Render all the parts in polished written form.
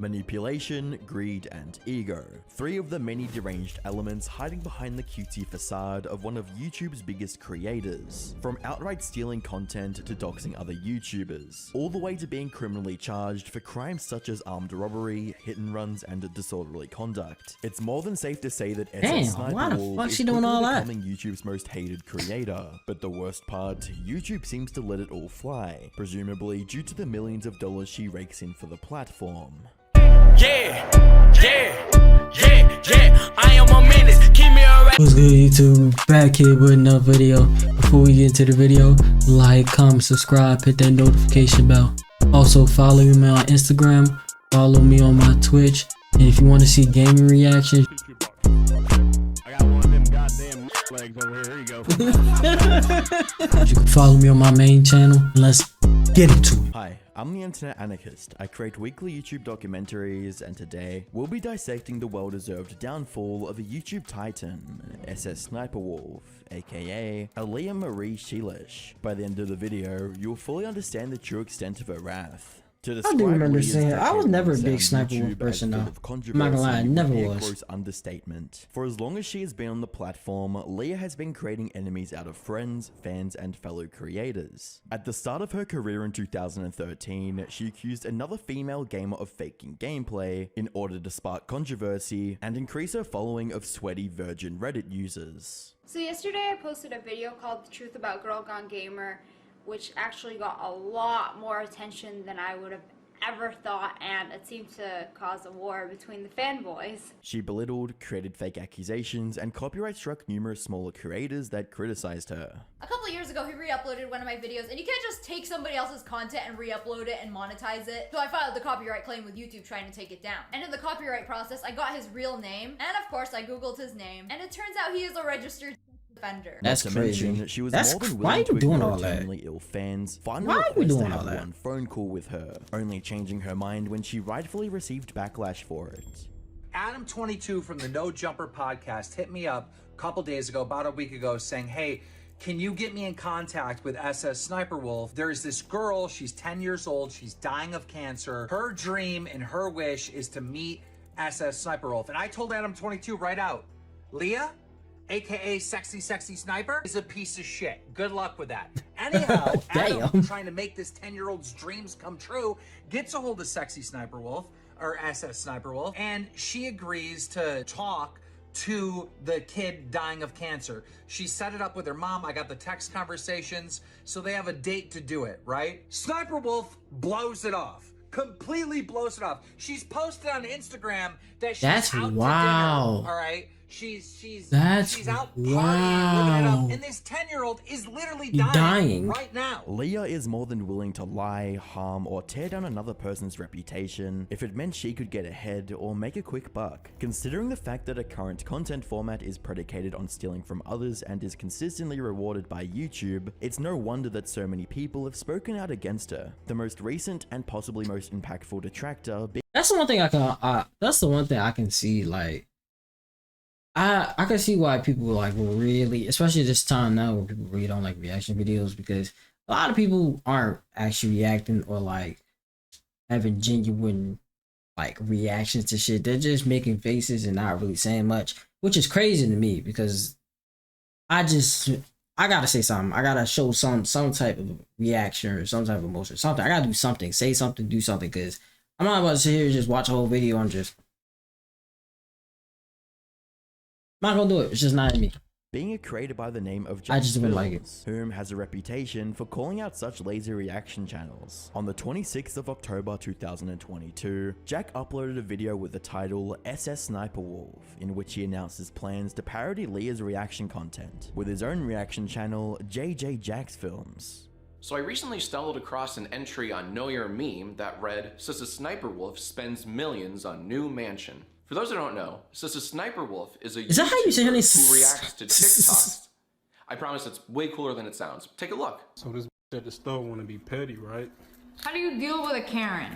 manipulation, greed, and ego. Three of the many deranged elements hiding behind the cutesy facade of one of YouTube's biggest creators. From outright stealing content to doxing other YouTubers, all the way to being criminally charged for crimes such as armed robbery, hit and runs, and disorderly conduct. It's more than safe to say that SSSniperWolf is quickly becoming YouTube's most hated creator. But the worst part, YouTube seems to let it all fly, presumably due to the millions of dollars she rakes in for the platform. I am a menace. Keep me around. What's good, YouTube? Back here with another video. Before we get into the video, like, comment, subscribe, hit that notification bell. Also follow me on Instagram, follow me on my Twitch, and if you want to see gaming reactions, I got one of them goddamn legs over here. Here you go. you can follow me on my main channel, and let's get into it. Hi, I'm the Internet Anarchist. I create weekly YouTube documentaries, and today we'll be dissecting the well-deserved downfall of a YouTube titan, SSSniperWolf, aka Aaliyah Marie Sheilish. By the end of the video, you'll fully understand the true extent of her wrath. I do remember saying I was never a big SSSniperWolf person though. I'm not gonna lie, I never was. Gross understatement. For as long as she has been on the platform, Leah has been creating enemies out of friends, fans, and fellow creators. At the start of her career in 2013, she accused another female gamer of faking gameplay in order to spark controversy and increase her following of sweaty virgin Reddit users. So yesterday I posted a video called The Truth About Girl Gone Gamer, which actually got a lot more attention than I would have ever thought, and it seemed to cause a war between the fanboys. She belittled, created fake accusations, and copyright struck numerous smaller creators that criticized her. A couple of years ago, he re-uploaded one of my videos, and you can't just take somebody else's content and re-upload it and monetize it. So I filed the copyright claim with YouTube trying to take it down. And in the copyright process, I got his real name, and of course I googled his name, and it turns out he is a registered offender. That's crazy. She was That's more than why willing you to doing ignore all that? terminally ill fans, finally Why are you request to doing all have that? one phone call with her, only changing her mind when she rightfully received backlash for it. Adam22 from the No Jumper podcast hit me up a couple days ago, about a week ago, saying, hey, can you get me in contact with SSSniperWolf? There's this girl, she's 10 years old, she's dying of cancer. Her dream and her wish is to meet SSSniperWolf. And I told Adam22 right out, Leah, aka Sexy Sniper, is a piece of shit. Good luck with that. Anyhow, Adam, trying to make this 10-year-old's dreams come true, gets a hold of Sexy SniperWolf, or SSSniperWolf, and she agrees to talk to the kid dying of cancer. She set it up with her mom. I got the text conversations, so they have a date to do it, right? SniperWolf blows it off. Completely blows it off. She's posted on Instagram that she's out to dinner, all right? She's out partying, living it up, and this 10-year-old is literally dying right now. Leah is more than willing to lie, harm, or tear down another person's reputation if it meant she could get ahead or make a quick buck. Considering the fact that her current content format is predicated on stealing from others and is consistently rewarded by YouTube, it's no wonder that so many people have spoken out against her. The most recent and possibly most impactful detractor being— That's the one thing I can see, like, I can see why people like will really, especially this time now where people really don't like reaction videos, because a lot of people aren't actually reacting or like having genuine like reactions to shit. They're just making faces and not really saying much, which is crazy to me because I gotta say something. I gotta show some type of reaction or some type of emotion, something. I gotta do something, say something, do something, because I'm not about to sit here and just watch a whole video and just not gonna do it. It's just not in me. being a creator by the name of I just didn't like it. whom has a reputation for calling out such lazy reaction channels. On the 26th of October 2022, Jack uploaded a video with the title SSSniperWolf, in which he announced his plans to parody Leah's reaction content, with his own reaction channel, JJ Jack's Films. So I recently stumbled across an entry on Know Your Meme that read, SSSniperWolf spends millions on new mansion. For those who don't know, SSSniperWolf is a that how you say her name? who reacts to TikToks. I promise it's way cooler than it sounds. Take a look. So this at the store want to be petty, right? How do you deal with a Karen?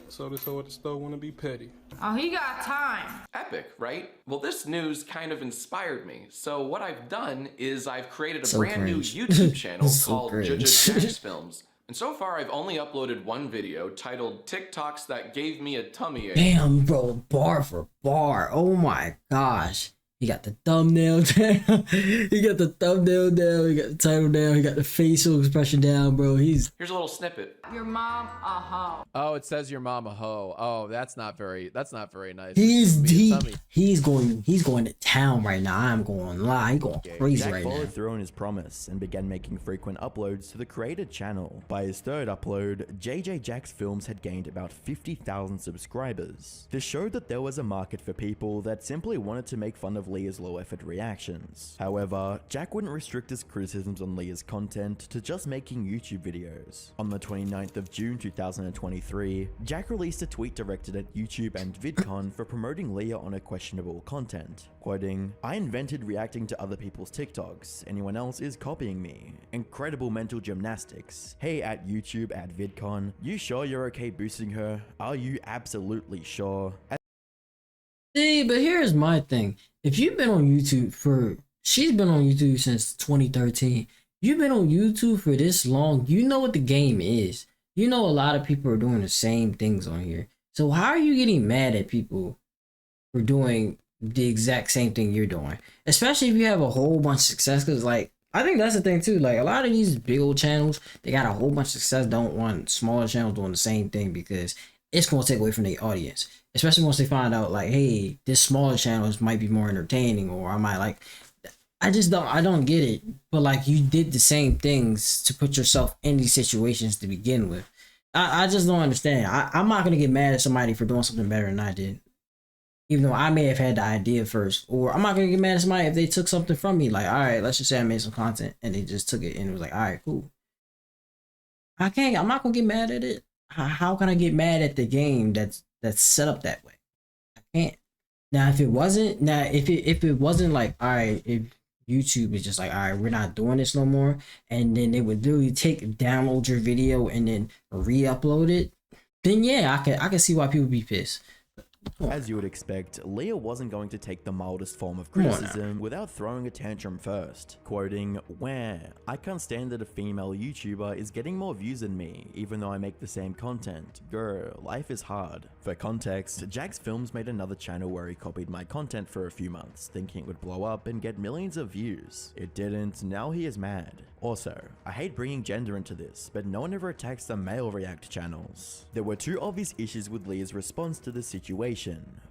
So this hoe at the store want to be petty. Oh, he got time. Epic, right? Well, this news kind of inspired me. So what I've done is I've created a So brand new cringe. YouTube channel So called cringe. JJ Jack's Films. And so far, I've only uploaded one video titled TikToks That Gave Me a Tummy Ache. Damn, bro, bar for bar. Oh my gosh. He got the thumbnail down. He got the thumbnail down. He got the title down. He got the facial expression down, bro. Here's a little snippet. Your mom a hoe. Oh, it says your mom a hoe. Oh, that's not very nice. He's going to town right now. I'm going live. He's going crazy Jack right now. followed through on his promise and began making frequent uploads to the created channel. By his third upload, JJ Jack's films had gained about 50,000 subscribers. This showed that there was a market for people that simply wanted to make fun of Leah's low effort reactions. However, Jack wouldn't restrict his criticisms on Leah's content to just making YouTube videos. On the 29th of June 2023, Jack released a tweet directed at YouTube and VidCon for promoting Leah on her questionable content, quoting, "I invented reacting to other people's TikToks. Anyone else is copying me. Incredible mental gymnastics. Hey at YouTube at VidCon, you sure you're okay boosting her? Are you absolutely sure?" See, but here's my thing. If you've been on YouTube she's been on YouTube since 2013. You've been on YouTube for this long. You know what the game is. You know a lot of people are doing the same things on here. So how are you getting mad at people for doing the exact same thing you're doing? Especially if you have a whole bunch of success. Because, like, I think that's the thing too. Like, a lot of these big old channels, they got a whole bunch of success, don't want smaller channels doing the same thing because it's going to take away from the audience. Especially once they find out, like, hey, this smaller channels might be more entertaining, or I might like, I don't get it. But like, you did the same things to put yourself in these situations to begin with. I just don't understand. I'm not going to get mad at somebody for doing something better than I did. Even though I may have had the idea first. Or I'm not going to get mad at somebody if they took something from me. Like, all right, let's just say I made some content and they just took it and it was like, all right, cool. I'm not going to get mad at it. How can I get mad at the game that's set up that way? I can't. Now, if it wasn't like, all right, if YouTube is just like, all right, we're not doing this no more, and then they would literally download your video and then re-upload it, then yeah, I can see why people be pissed. As you would expect, Leah wasn't going to take the mildest form of criticism without throwing a tantrum first, quoting, "Wah, I can't stand that a female YouTuber is getting more views than me, even though I make the same content. Girl, life is hard." For context, Jack's Films made another channel where he copied my content for a few months, thinking it would blow up and get millions of views. It didn't, now he is mad. Also, I hate bringing gender into this, but no one ever attacks the male react channels. There were two obvious issues with Leah's response to the situation.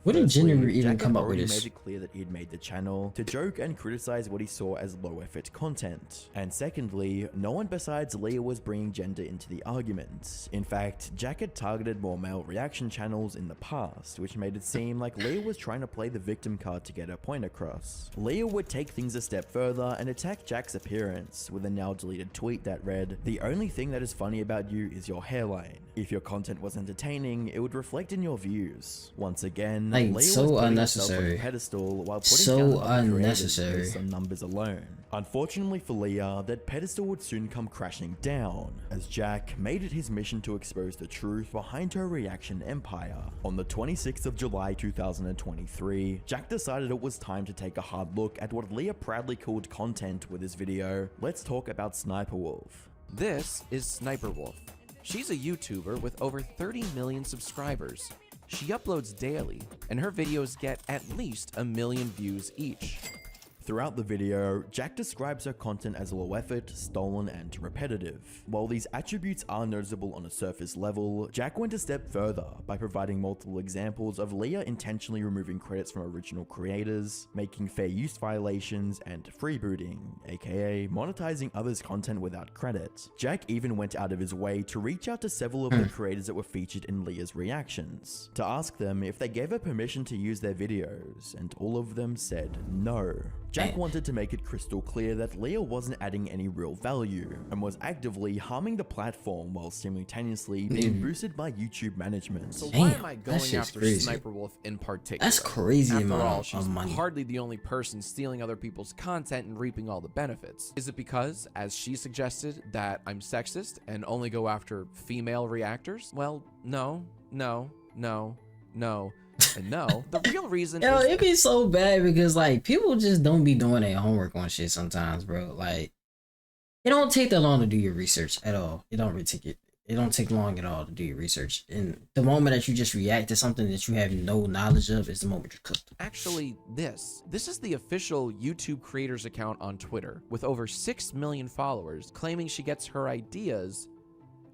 What did Firstly, gender even Jack come had up with already this? made it clear that he'd made the channel to joke and criticize what he saw as low effort content. And secondly, no one besides Leah was bringing gender into the argument. In fact, Jack had targeted more male reaction channels in the past, which made it seem like Leah was trying to play the victim card to get her point across. Leah would take things a step further and attack Jack's appearance with a now deleted tweet that read, "The only thing that is funny about you is your hairline. If your content was entertaining, it would reflect in your views." Once again, Like, Leah so was putting herself on unnecessary. a pedestal while putting So down other creators unnecessary. based on numbers alone. Unfortunately for Leah, that pedestal would soon come crashing down, as Jack made it his mission to expose the truth behind her reaction empire. On the 26th of July 2023, Jack decided it was time to take a hard look at what Leah proudly called content with his video, "Let's Talk About SniperWolf." This is SniperWolf. She's a YouTuber with over 30 million subscribers. She uploads daily, and her videos get at least 1 million views each. Throughout the video, Jack describes her content as low effort, stolen, and repetitive. While these attributes are noticeable on a surface level, Jack went a step further by providing multiple examples of Leah intentionally removing credits from original creators, making fair use violations, and freebooting, aka monetizing others' content without credit. Jack even went out of his way to reach out to several of the creators that were featured in Leah's reactions, to ask them if they gave her permission to use their videos, and all of them said no. Jack wanted to make it crystal clear that Leah wasn't adding any real value, and was actively harming the platform while simultaneously being boosted by YouTube management. So Damn, why am I that going shit's after crazy. SniperWolf in particular? That's crazy After amount all, of she's money. hardly the only person stealing other people's content and reaping all the benefits. Is it because, as she suggested, that I'm sexist and only go after female reactors? Well, no, no, no, no. And no, the real reason Yo, is it be so bad because like people just don't be doing their homework on shit sometimes, bro. Like it don't take that long to do your research at all. It don't really take it. It don't take long at all to do your research. And the moment that you just react to something that you have no knowledge of is the moment you're cooked. Actually, this is the official YouTube creators account on Twitter with over 6 million followers claiming she gets her ideas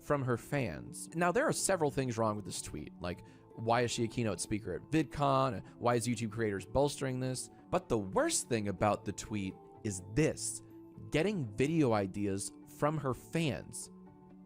from her fans. Now, there are several things wrong with this tweet, like why is she a keynote speaker at VidCon? Why is YouTube creators bolstering this? But the worst thing about the tweet is this, getting video ideas from her fans.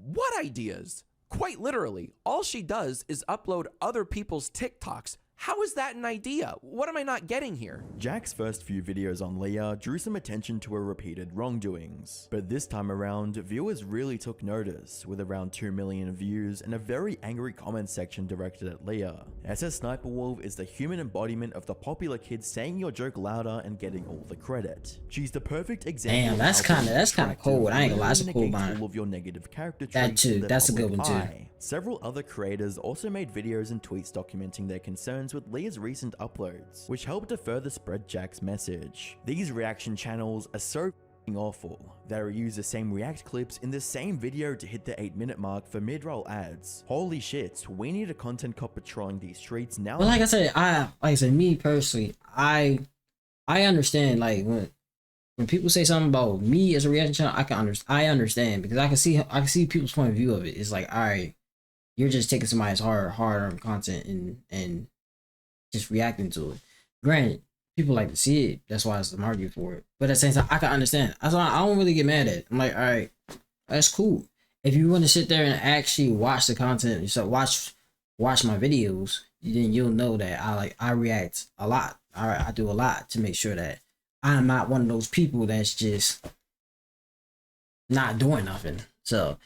What ideas? Quite literally, all she does is upload other people's TikToks. How is that an idea? What am I not getting here? Jack's first few videos on Leah drew some attention to her repeated wrongdoings, but this time around, viewers really took notice, with around 2 million views and a very angry comment section directed at Leah. SSSniperWolf is the human embodiment of the popular kid saying your joke louder and getting all the credit. She's the perfect example. Damn, that's kind of cold. I ain't gonna lie, that's a cool line. All of your negative character That traits too, in the that's a good public one too. eye. Several other creators also made videos and tweets documenting their concerns with Leah's recent uploads, which helped to further spread Jack's message. These reaction channels are so f***ing awful. They reuse the same react clips in the same video to hit the 8-minute mark for mid-roll ads. Holy shit, we need a content cop patrolling these streets now. But like I said, me personally, I understand, like when people say something about me as a reaction channel, I understand because I can see people's point of view of it. It's like, all right, you're just taking somebody's hard-earned content and just reacting to it. Granted, people like to see it. That's why I'm arguing for it. But at the same time, I can understand. That's why I don't really get mad at it. I'm like, all right, that's cool. If you want to sit there and actually watch the content, so watch my videos, then you'll know that I react a lot. I do a lot to make sure that I'm not one of those people that's just not doing nothing. So,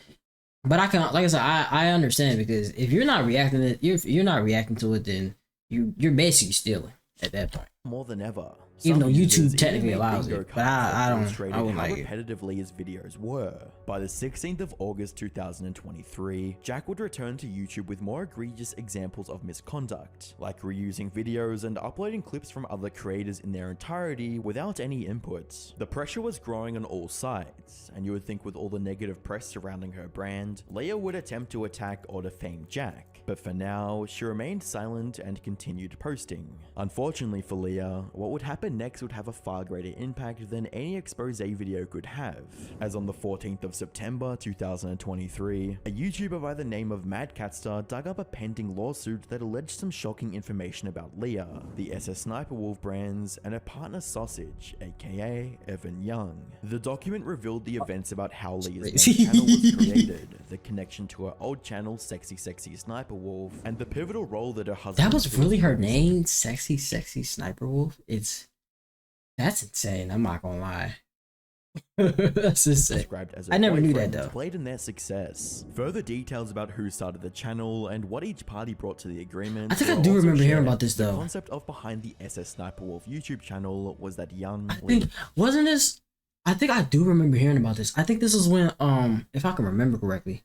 but I can, like I said, I understand because if you're not reacting to it, if you're not reacting to it, then you're basically stealing at that point. More than ever. Even though users YouTube technically even made allows bingo it, but I cards don't. that I wouldn't illustrated like how it. repetitively his videos were. By the 16th of August 2023, Jack would return to YouTube with more egregious examples of misconduct, like reusing videos and uploading clips from other creators in their entirety without any input. The pressure was growing on all sides, and you would think with all the negative press surrounding her brand, Leah would attempt to attack or defame Jack. But for now, she remained silent and continued posting. Unfortunately for Leah, what would happen next would have a far greater impact than any expose video could have, as on the 14th of September 2023, a YouTuber by the name of Mad Catstar dug up a pending lawsuit that alleged some shocking information about Leah, the SSSniperWolf brands, and her partner Sausage, aka Evan Young. The document revealed the events about how Leah's main channel was created, the connection to her old channel Sexy Sniper Wolf, and the pivotal role that her husband— That was really her name, Sexy Sniper Wolf. That's insane. I'm not gonna lie. That's insane. Described as I never knew that boyfriend though. Played in their success. Further details about who started the channel and what each party brought to the agreement. I think I were do also remember hearing shared. about this The though. concept of behind the SSSniperWolf YouTube channel was that Young— I think wasn't this? I think I do remember hearing about this. I think this is when if I can remember correctly,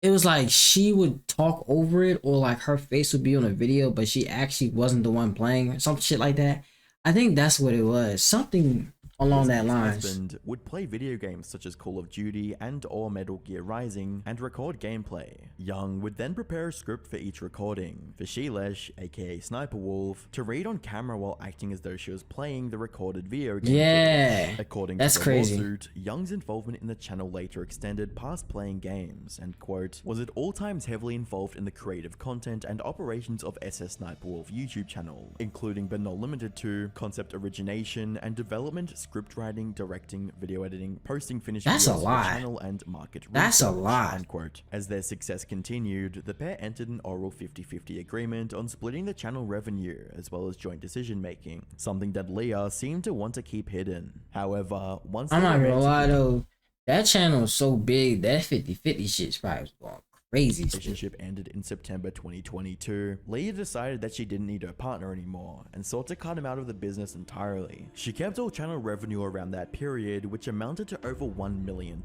it was like she would talk over it, or like her face would be on a video, but she actually wasn't the one playing, or some shit like that. I think that's what it was. Something along that lines. Husband would play video games such as Call of Duty and or Metal Gear Rising and record gameplay. Young would then prepare a script for each recording for Sheilash, aka Sniper Wolf, to read on camera while acting as though she was playing the recorded video game. Yeah, According that's to the crazy. lawsuit, Young's involvement in the channel later extended past playing games and, quote, was at all times heavily involved in the creative content and operations of SSSniperWolf YouTube channel, including but not limited to concept origination and development, script writing, directing, video editing, posting finished That's a videos for the lot. channel, and market That's a research, lot. unquote. As their success continued, the pair entered an oral 50-50 agreement on splitting the channel revenue as well as joint decision making, something that Leah seemed to want to keep hidden. However, once I'm they not were gonna ready to lie though, that channel is so big that 50-50 shit's probably going crazy. Relationship ended in September 2022, Leah decided that she didn't need her partner anymore and sought to cut him out of the business entirely. She kept all channel revenue around that period, which amounted to over $1 million.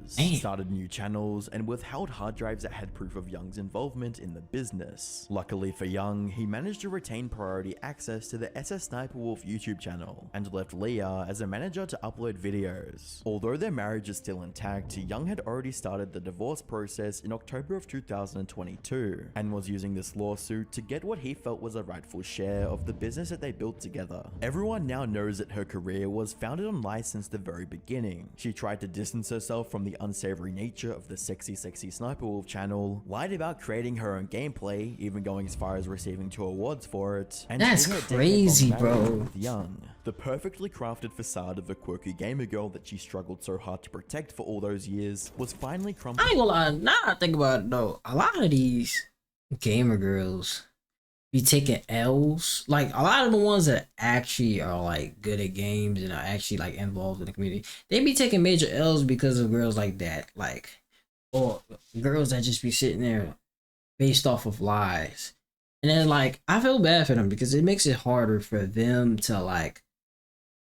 Started new channels and withheld hard drives that had proof of Young's involvement in the business. Luckily for Young, he managed to retain priority access to the SSSniperWolf YouTube channel and left Leah as a manager to upload videos. Although their marriage is still intact, Young had already started the divorce process in October of 2022 and was using this lawsuit to get what he felt was a rightful share of the business that they built together. Everyone now knows that her career was founded on lies since the very beginning. She tried to distance herself from the unsavory nature of the sexy SSSniperWolf channel, lied about creating her own gameplay, even going as far as receiving 2 awards for it, and that's crazy, bro. With Young. The perfectly crafted facade of a quirky gamer girl that she struggled so hard to protect for all those years was finally crumbled. I ain't gonna lie, now I think about it though, a lot of these gamer girls be taking L's. Like a lot of the ones that actually are like good at games and are actually like involved in the community, they be taking major L's because of girls like that, like, or girls that just be sitting there based off of lies. And then like I feel bad for them because it makes it harder for them to like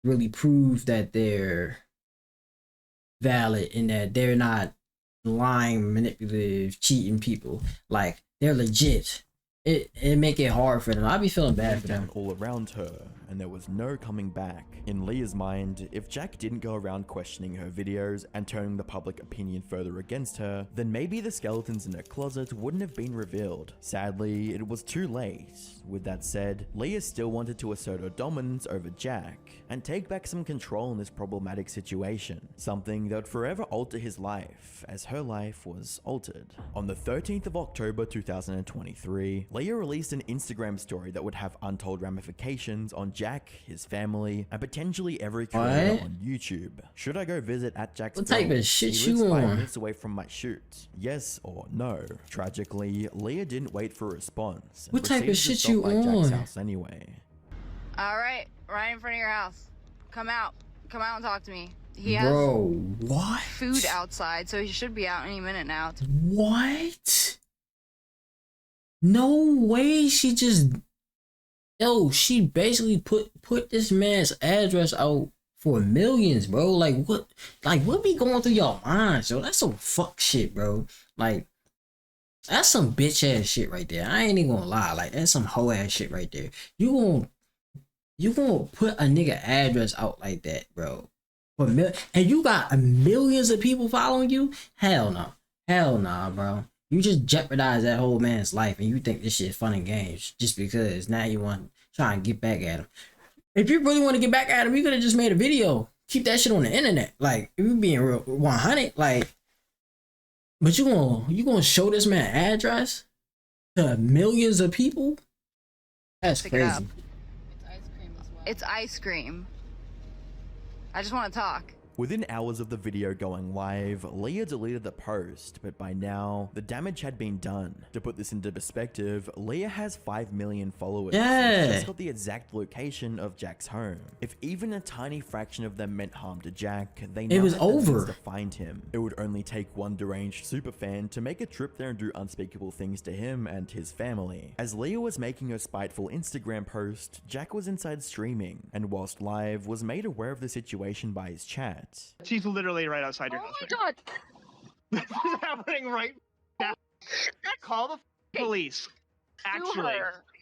really prove that they're valid and that they're not lying, manipulative, cheating people. Like they're legit. It make it hard for them. I'd be feeling bad for them. All around her, and there was no coming back. In Leah's mind, if Jack didn't go around questioning her videos and turning the public opinion further against her, then maybe the skeletons in her closet wouldn't have been revealed. Sadly, it was too late. With that said, Leah still wanted to assert her dominance over Jack and take back some control in this problematic situation, something that would forever alter his life, as her life was altered. On the 13th of October 2023, Leah released an Instagram story that would have untold ramifications on Jack, his family, and potentially every creator on YouTube. Should I go visit at Jack's What type of shit he lives you 5 on? minutes away from my shoot. Yes or no? Tragically, Leah didn't wait for a response. What type of proceeded to shit stop you by Jack's on? house anyway. All right, right in front of your house. Come out. Come out and talk to me. He has Bro, what? food outside, so he should be out any minute now. What? No way. She just, yo, she basically put this man's address out for millions, bro. Like what be going through your minds, yo? That's some fuck shit, bro. Like that's some bitch ass shit right there. I ain't even gonna lie. Like that's some hoe ass shit right there. You gonna put a nigga address out like that, bro? And you got millions of people following you? Hell no. Hell nah, bro. You just jeopardize that whole man's life and you think this shit fun and games just because now you want to try and get back at him. If you really want to get back at him, you could have just made a video. Keep that shit on the internet. Like, if you being real 100, like, but you gonna show this man address to millions of people? That's Pick it up. crazy. It's ice cream as well. It's ice cream. I just want to talk. Within hours of the video going live, Leah deleted the post, but by now, the damage had been done. To put this into perspective, Leah has 5 million followers. Yeah. She's just got the exact location of Jack's home. If even a tiny fraction of them meant harm to Jack, they now was had the means over. to find him. It would only take one deranged superfan to make a trip there and do unspeakable things to him and his family. As Leah was making her spiteful Instagram post, Jack was inside streaming, and whilst live, was made aware of the situation by his chat. She's literally right outside your house. Oh my god! This is happening right now. Call the police. Actually,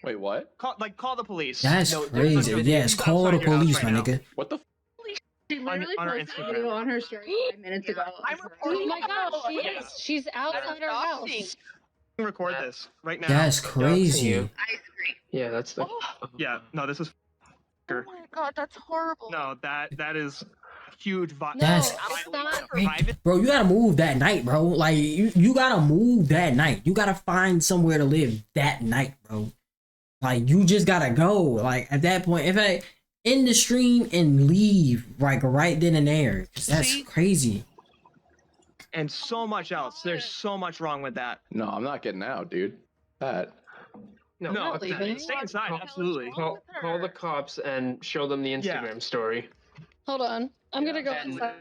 Wait, what? call the police. That's No, crazy. Yes, call the police, my nigga. What the? She literally on her posted a Instagram. video on her story 5 minutes ago. I'm Oh my god, she's outside her house. Record this right now. That's crazy. Yeah, that's the. Yeah, no, this is. Oh my god, that's horrible. No, that is huge. That's private. Bro, you gotta move that night, bro. Like you gotta move that night. You gotta find somewhere to live that night, bro. Like you just gotta go. Like at that point, if I end the stream and leave, like right then and there, 'cause that's crazy. And so much else. There's so much wrong with that. No, I'm not getting out, dude. That. No, leaving. stay inside. Absolutely. Call the cops and show them the Instagram story. Hold on. I'm gonna go inside.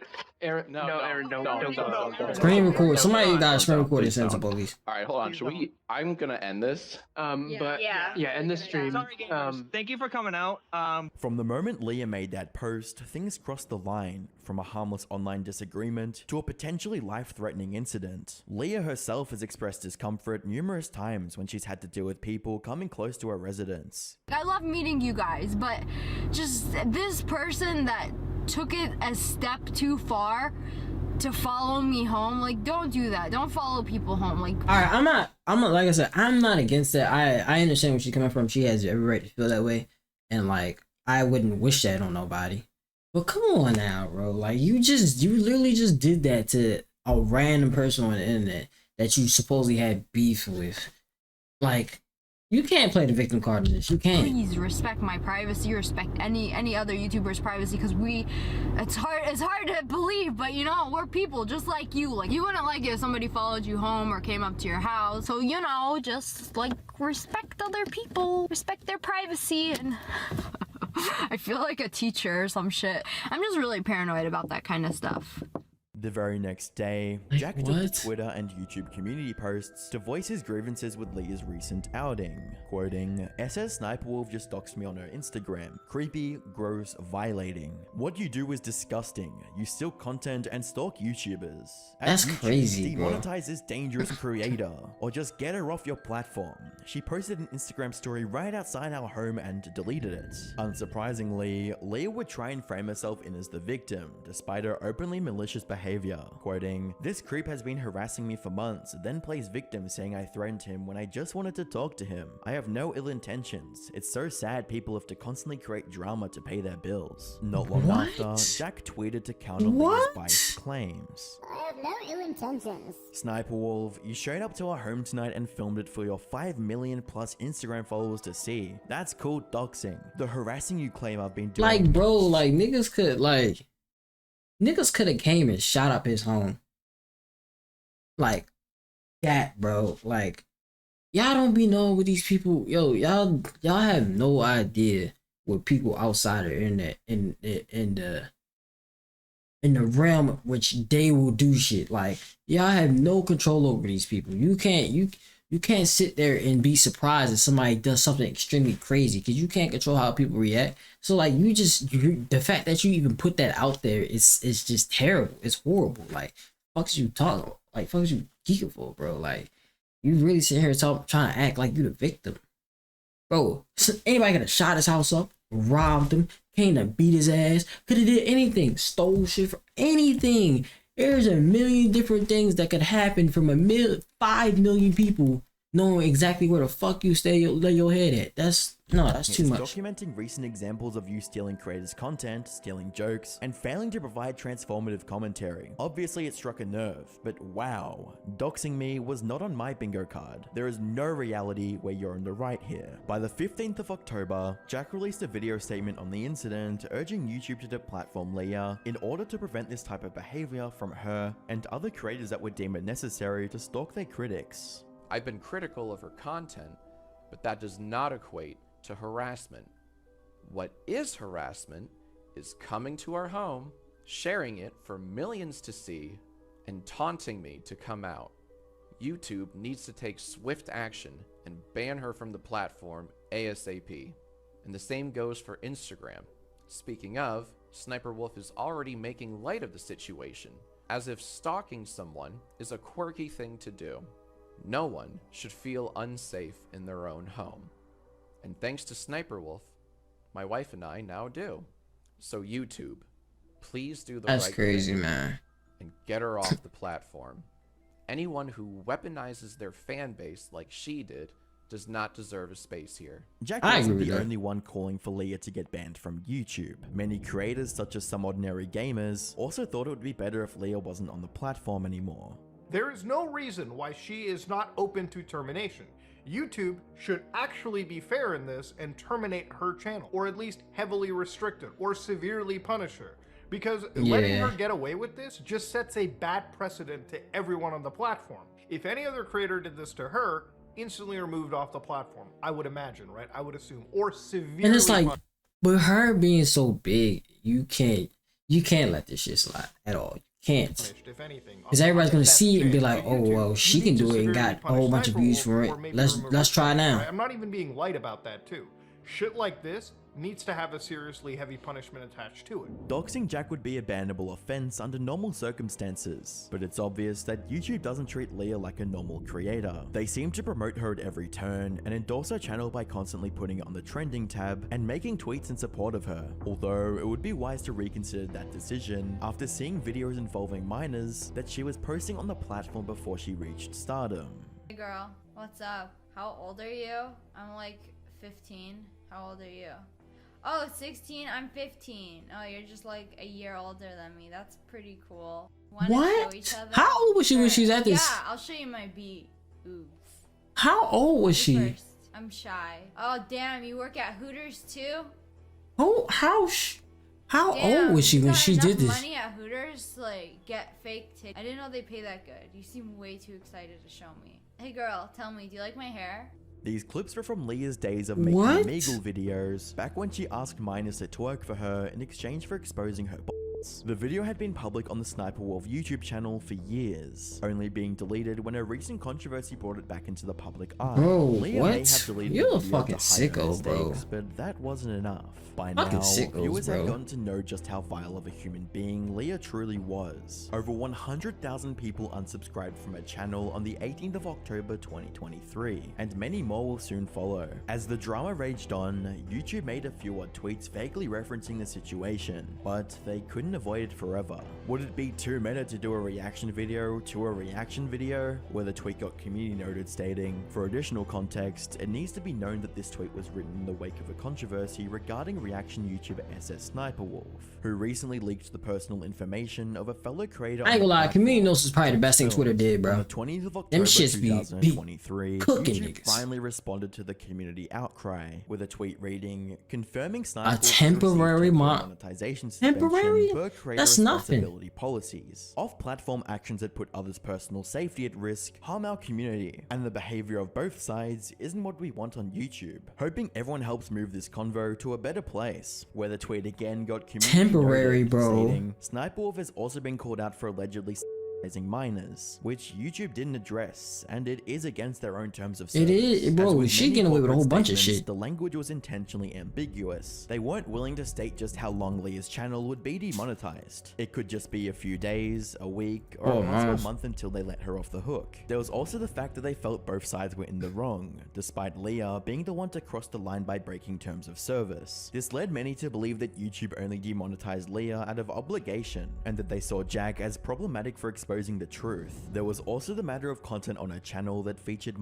Aaron, no, Aaron, don't. Screen record. Somebody got a screen Don't, record and please send to don't. police. All right, hold on. Should we? I'm gonna end this. But yeah, end the stream. Sorry, gamers. Thank you for coming out. From the moment Leah made that post, things crossed the line from a harmless online disagreement to a potentially life-threatening incident. Leah herself has expressed discomfort numerous times when she's had to deal with people coming close to her residence. I love meeting you guys, but just this person that took it a step too far to follow me home, like, don't do that. Don't follow people home. Like, All right, I'm not, like I said, I'm not against that. I understand where she's coming from. She has every right to feel that way. And like, I wouldn't wish that on nobody. But come on now, bro. Like, you literally just did that to a random person on the internet that you supposedly had beef with. Like, you can't play the victim card in this. You can't. please respect my privacy. Respect any other YouTuber's privacy, because it's hard to believe, but you know, we're people just like you. Like, you wouldn't like it if somebody followed you home or came up to your house. So, you know, just like respect other people, respect their privacy. And I feel like a teacher or some shit. I'm just really paranoid about that kind of stuff. The very next day, Jack took to Twitter and YouTube community posts to voice his grievances with Leah's recent outing, quoting, SSSniperWolf just doxed me on her Instagram. Creepy, gross, violating. What you do is disgusting. You steal content and stalk YouTubers. That's YouTube, crazy, bro. Demonetize this dangerous creator, or just get her off your platform. She posted an Instagram story right outside our home and deleted it. Unsurprisingly, Leah would try and frame herself in as the victim, despite her openly malicious behavior, quoting, this creep has been harassing me for months, then plays victim saying I threatened him when I just wanted to talk to him. I have no ill intentions. It's so sad people have to constantly create drama to pay their bills. Not long after, Jack tweeted to counter Leah's biased claims. I have no ill intentions. SniperWolf, you showed up to our home tonight and filmed it for your 5 million plus Instagram followers to see. That's called doxing. The harassing you claim I've been doing. Like, bro, like, niggas could have came and shot up his home. Like, that, bro. Like, y'all don't be knowing what these people, yo, y'all have no idea what people outside the internet in the realm which they will do shit. Like, y'all have no control over these people. You can't sit there and be surprised if somebody does something extremely crazy, because you can't control how people react. So like, the fact that you even put that out there is just terrible. It's horrible. Like, fuck's you talking? Like, fuck's you geeking for, bro? Like, you really sit here trying to act like you the victim, bro. Anybody could have shot his house up, robbed him, came to beat his ass, could have did anything, stole shit for anything. There's a million different things that could happen from 5 million people knowing exactly where the fuck you lay your head at. That's too much. Documenting recent examples of you stealing creators' content, stealing jokes, and failing to provide transformative commentary. Obviously it struck a nerve, but wow, doxing me was not on my bingo card. There is no reality where you're in the right here. By the 15th of October, Jack released a video statement on the incident urging YouTube to deplatform Leah in order to prevent this type of behavior from her and other creators that would deem it necessary to stalk their critics. I've been critical of her content, but that does not equate to harassment. What is harassment is coming to our home, sharing it for millions to see, and taunting me to come out. YouTube needs to take swift action and ban her from the platform ASAP. And the same goes for Instagram. Speaking of, SniperWolf is already making light of the situation, as if stalking someone is a quirky thing to do. No one should feel unsafe in their own home. And thanks to SniperWolf, my wife and I now do. So YouTube, please do the right thing. That's crazy, man. And get her off the platform. Anyone who weaponizes their fan base like she did does not deserve a space here. Jack wasn't the only one calling for Leah to get banned from YouTube. Many creators, such as Some Ordinary Gamers, also thought it would be better if Leah wasn't on the platform anymore. There is no reason why she is not open to termination. YouTube should actually be fair in this and terminate her channel, or at least heavily restrict it, or severely punish her. Because letting her get away with this just sets a bad precedent to everyone on the platform. If any other creator did this to her, instantly removed off the platform, I would imagine, right? I would assume, or severely And it's like, with her being so big, you You can't let this shit slide at all. You can't. If anything, Because everybody's gonna that's see it and be changed. like, But oh YouTube, well, she you can need to do it and severely got a punish whole bunch of views SniperWolf, for or it. maybe Let's remove try her now. channel. I'm not even being light about that too. Shit like this needs to have a seriously heavy punishment attached to it. Doxing Jack would be a bannable offense under normal circumstances, but it's obvious that YouTube doesn't treat Leah like a normal creator. They seem to promote her at every turn and endorse her channel by constantly putting it on the trending tab and making tweets in support of her. Although it would be wise to reconsider that decision after seeing videos involving minors that she was posting on the platform before she reached stardom. Hey girl, what's up? How old are you? I'm like 15. How old are you? Oh, 16, I'm 15. Oh, you're just like a year older than me. That's pretty cool. Wanna What? show each other? How old was she when she was at this? Yeah, I'll show you my beat. Oops. How old was she? First. I'm shy. Oh, damn, you work at Hooters too? Oh, how Damn, old was she you when got she enough did this? money at Hooters to like get fake tickets. I didn't know they pay that good. You seem way too excited to show me. Hey girl, tell me, do you like my hair? These clips were from Leah's days of making What? Meagle videos, back when she asked minors to twerk for her in exchange for exposing her balls. The video had been public on the SniperWolf YouTube channel for years, only being deleted when a recent controversy brought it back into the public eye. Bro, Leah may what? have deleted You're the a video fucking to hide her sicko, bro. mistakes, but that wasn't enough. By Fucking now, sickos, viewers had bro. gotten to know just how vile of a human being Leah truly was. Over 100,000 people unsubscribed from her channel on the 18th of October 2023, and many more will soon follow. As the drama raged on, YouTube made a few odd tweets vaguely referencing the situation, but they couldn't avoid it forever. Would it be too meta to do a reaction video to a reaction video? Where the tweet got community noted stating, for additional context, it needs to be known that this tweet was written in the wake of a controversy regarding reaction YouTuber SSSniperWolf, who recently leaked the personal information of a fellow creator. I ain't gonna lie, community notes is probably the best thing Twitter did, bro. On the 20th of Them October shits be 2023, cooking YouTube niggas. finally responded to the community outcry with a tweet reading, confirming A SniperWolf temporary monetization temporary? suspension per creator That's nothing. responsibility policies. Off-platform actions that put others' personal safety at risk harm our community, and the behavior of both sides isn't what we want on YouTube. Hoping everyone helps move this convo to a better place, where the tweet again got community Temporary, noted, bro. stating, SniperWolf has also been called out for allegedly minors, which YouTube didn't address, and it is against their own terms of service. It is, As bro. with She many getting away with a whole corporate bunch of statements, shit. The language was intentionally ambiguous. They weren't willing to state just how long Leah's channel would be demonetized. It could just be a few days, a week, or a possible month until they let her off the hook. There was also the fact that they felt both sides were in the wrong, despite Leah being the one to cross the line by breaking terms of service. This led many to believe that YouTube only demonetized Leah out of obligation, and that they saw Jack as problematic for exposing the truth. There was also the matter of content on her channel that featured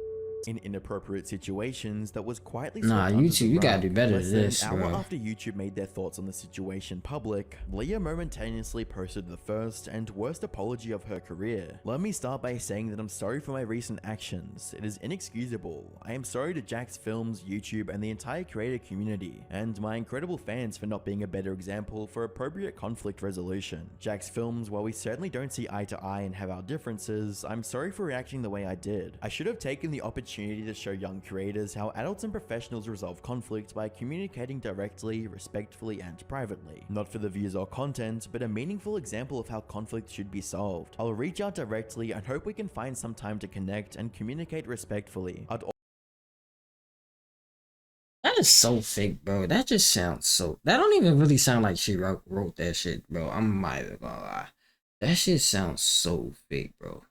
in inappropriate situations that was quietly Nah, swept under YouTube, the you gotta rug. do better Less than than this, an hour bro. after YouTube made their thoughts on the situation public, Leah momentaneously posted the first and worst apology of her career. Let me start by saying that I'm sorry for my recent actions. It is inexcusable. I am sorry to Jack's Films, YouTube, and the entire creator community, and my incredible fans for not being a better example for appropriate conflict resolution. Jack's Films, while we certainly don't see eye to eye and have our differences, I'm sorry for reacting the way I did. I should have taken the opportunity to show young creators how adults and professionals resolve conflict by communicating directly, respectfully, and privately. Not for the views or content, but a meaningful example of how conflict should be solved. I'll reach out directly and hope we can find some time to connect and communicate respectfully. That is so fake, bro. That just sounds so. That don't even really sound like she wrote that shit, bro. I'm not even gonna lie. That shit sounds so fake, bro.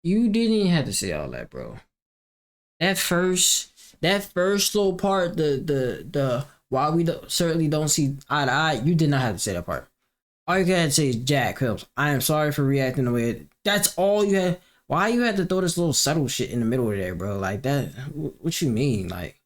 You didn't even have to say all that, bro. That first little part, the why we certainly don't see eye to eye, you did not have to say that part. All you had to say is, Jack Phelps, I am sorry for reacting the way. That's all you had. Why you had to throw this little subtle shit in the middle of there, bro? Like that. What you mean, like?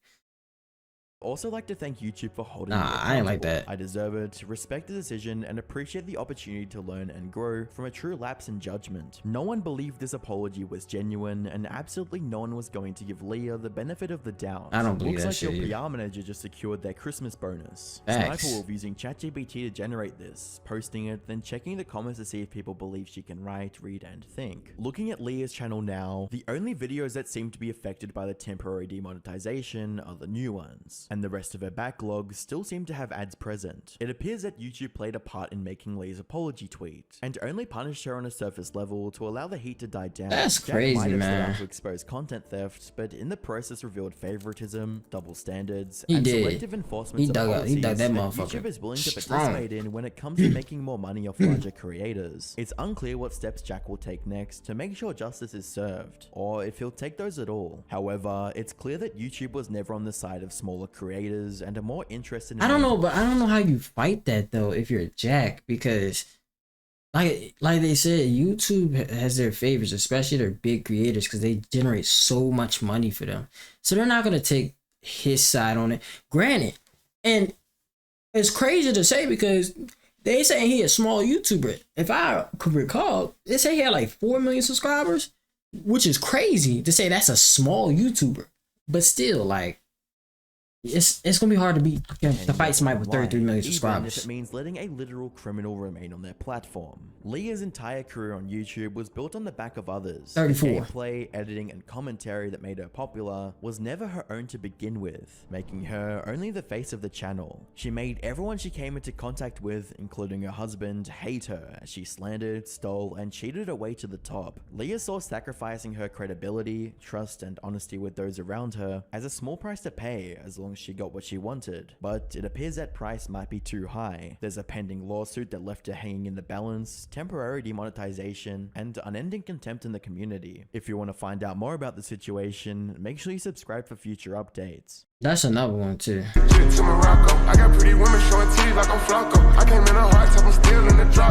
Also like to thank YouTube for holding Nah, me I ain't like accountable. that. I deserve it, respect the decision, and appreciate the opportunity to learn and grow from a true lapse in judgment. No one believed this apology was genuine, and absolutely no one was going to give Leah the benefit of the doubt. I don't believe Looks that like shit your either. PR manager just secured their Christmas bonus. Facts. SniperWolf using ChatGPT to generate this, posting it, then checking the comments to see if people believe she can write, read, and think. Looking at Leah's channel now, the only videos that seem to be affected by the temporary demonetization are the new ones. And and the rest of her backlog still seemed to have ads present. It appears that YouTube played a part in making Leah's apology tweet, and only punished her on a surface level to allow the heat to die down. That's Jack crazy, might have stood man. out to expose content theft, but in the process revealed favoritism, double standards, He and did. selective enforcement He of dug policies that that motherfucker. YouTube is willing to Strong. participate in when it comes to making more money off larger creators. It's unclear what steps Jack will take next to make sure justice is served, or if he'll take those at all. However, it's clear that YouTube was never on the side of smaller creators and are more interested in— I don't know, but I don't know how you fight that though if you're Jack, because like they said, YouTube has their favorites, especially their big creators, because they generate so much money for them. So they're not gonna take his side on it. Granted, and it's crazy to say because they saying he a small YouTuber. If I could recall, they say he had like 4 million subscribers, which is crazy to say that's a small YouTuber. But still, like, it's gonna be hard to beat to fight somebody with 33 million even subscribers. if it means letting a literal criminal remain on their platform. Leah's entire career on YouTube was built on the back of others. 34. The gameplay, editing, and commentary that made her popular was never her own to begin with, making her only the face of the channel. She made everyone she came into contact with, including her husband, hate her as she slandered, stole, and cheated her way to the top. Leah saw sacrificing her credibility, trust, and honesty with those around her as a small price to pay as long as she got what she wanted, but it appears that price might be too high. There's a pending lawsuit that left her hanging in the balance, temporary demonetization, and unending contempt in the community. If you want to find out more about the situation, make sure you subscribe for future updates. That's another one too. To Morocco, I got pretty women showing titties like I'm Flacco. I came in a hard top, I'm still in the drop.